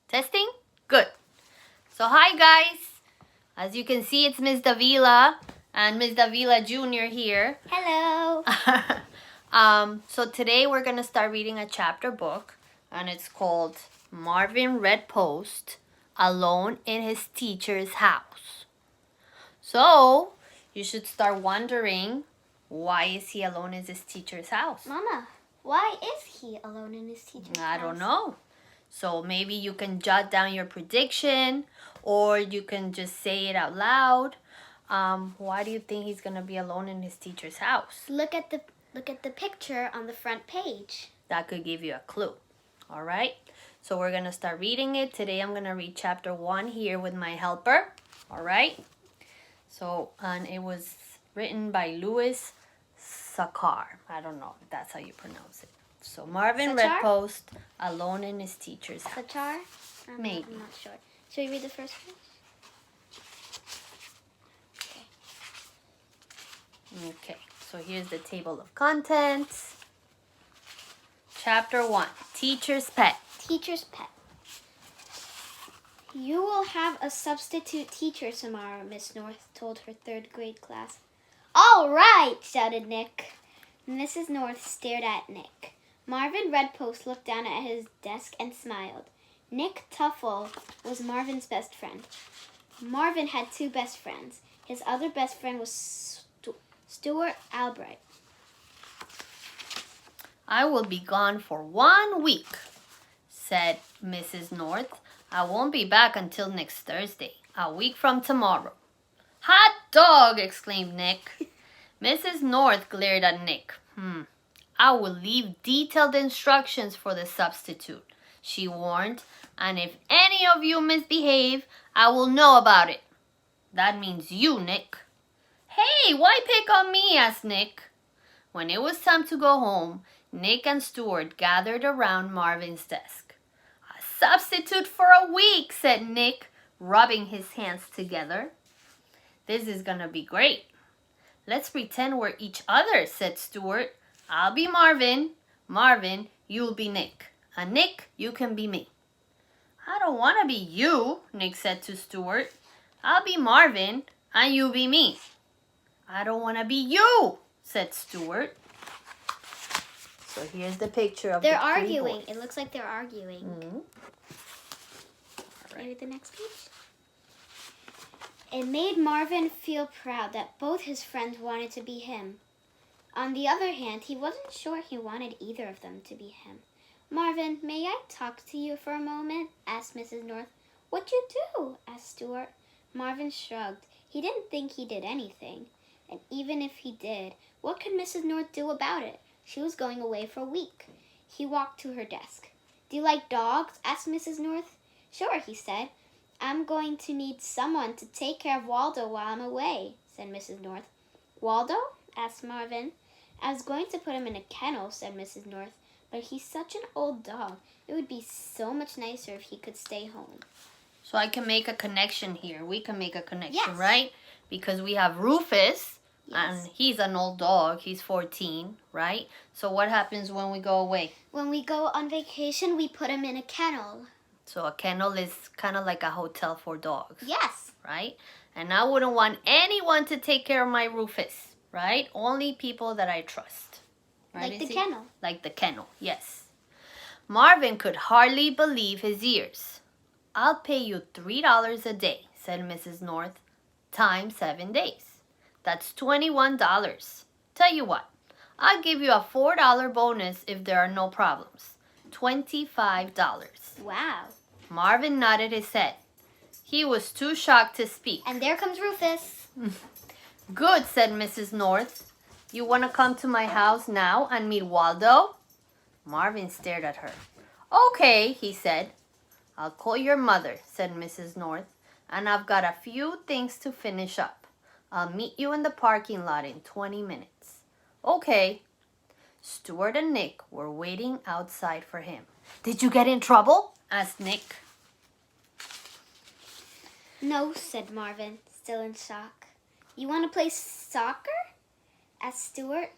Testing? Good. So hi guys. As you can see, it's Miss Davila and Miss Davila Jr. here. Hello. So today we're going to start reading a chapter book, and it's called Marvin Redpost, Alone in His Teacher's House. So you should start wondering, why is he alone in his teacher's house? Mama, why is he alone in his teacher's house? I don't know. So maybe you can jot down your prediction, or you can just say it out loud. Why do you think he's gonna be alone in his teacher's house? Look at the picture on the front page. That could give you a clue. All right. So we're gonna start reading it today. I'm gonna read chapter 1 here with my helper. All right. So and it was written by Louis Sakar. I don't know if that's how you pronounce it. So Marvin Satar? Redpost, alone in his teacher's house. Satar? Maybe. I'm not sure. Should we read the first page? Okay, so here's the table of contents. Chapter 1, Teacher's Pet. Teacher's pet. You will have a substitute teacher tomorrow, Miss North told her third grade class. All right, shouted Nick. Mrs. North stared at Nick. Marvin Redpost looked down at his desk and smiled. Nick Tuffle was Marvin's best friend. Marvin had two best friends. His other best friend was Stuart Albright. I will be gone for 1 week, said Mrs. North. I won't be back until next Thursday, a week from tomorrow. Hot dog, exclaimed Nick. Mrs. North glared at Nick. I will leave detailed instructions for the substitute, she warned, and if any of you misbehave, I will know about it. That means you, Nick. Hey, why pick on me? Asked Nick. When it was time to go home, Nick and Stuart gathered around Marvin's desk. A substitute for a week, said Nick, rubbing his hands together. This is gonna be great. Let's pretend we're each other, said Stuart. I'll be Marvin. Marvin, you'll be Nick. And Nick, you can be me. I don't want to be you, Nick said to Stuart. I'll be Marvin, and you be me. I don't want to be you, said Stuart. So here's the picture of They're the three arguing. boys. It looks like they're arguing. Maybe the next page. It made Marvin feel proud that both his friends wanted to be him. On the other hand, he wasn't sure he wanted either of them to be him. Marvin, may I talk to you for a moment? Asked Mrs. North. What'd you do? Asked Stuart. Marvin shrugged. He didn't think he did anything. And even if he did, what could Mrs. North do about it? She was going away for a week. He walked to her desk. Do you like dogs? Asked Mrs. North. Sure, he said. I'm going to need someone to take care of Waldo while I'm away, said Mrs. North. Waldo? Asked Marvin. I was going to put him in a kennel, said Mrs. North, but he's such an old dog. It would be so much nicer if he could stay home. So I can make a connection here. We can make a connection, Yes. right? Because we have Rufus, Yes. and he's an old dog. He's 14, right? So what happens when we go away? When we go on vacation, we put him in a kennel. So a kennel is kind of like a hotel for dogs, Yes. right? And I wouldn't want anyone to take care of my Rufus, right? Only people that I trust. Right, Like the Izzy? kennel. Like the kennel, yes. Marvin could hardly believe his ears. I'll pay you $3 a day, said Mrs. North, times 7 days. That's $21. Tell you what, I'll give you a $4 bonus if there are no problems. $25. Wow. Marvin nodded his head. He was too shocked to speak. And there comes Rufus. Good, said Mrs. North. You want to come to my house now and meet Waldo? Marvin stared at her. Okay, he said. I'll call your mother, said Mrs. North, and I've got a few things to finish up. I'll meet you in the parking lot in 20 minutes. Okay. Stuart and Nick were waiting outside for him. Did you get in trouble? Asked Nick. No, said Marvin, still in shock. You want to play soccer? Asked Stuart.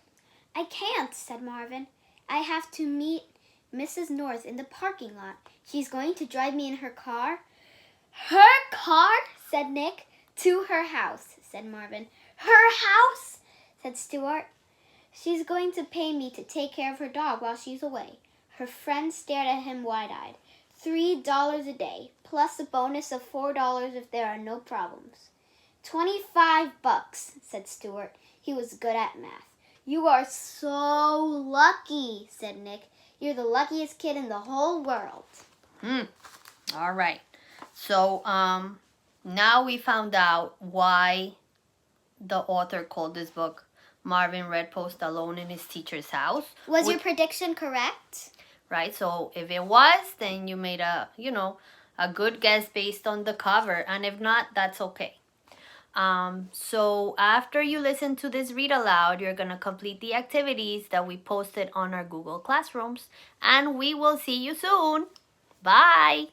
I can't, said Marvin. I have to meet Mrs. North in the parking lot. She's going to drive me in her car. Her car, said Nick. To her house, said Marvin. Her house, said Stuart. She's going to pay me to take care of her dog while she's away. Her friend stared at him wide-eyed. $3 a day, plus a bonus of $4 if there are no problems. $25, said Stuart. He was good at math. You are so lucky, said Nick. You're the luckiest kid in the whole world. All right. So, now we found out why the author called this book Marvin Redpost Alone in His Teacher's House. Was your prediction correct? Right, so if it was, then you made a good guess based on the cover. And if not, that's okay. So after you listen to this read aloud, you're going to complete the activities that we posted on our Google Classrooms. And we will see you soon. Bye.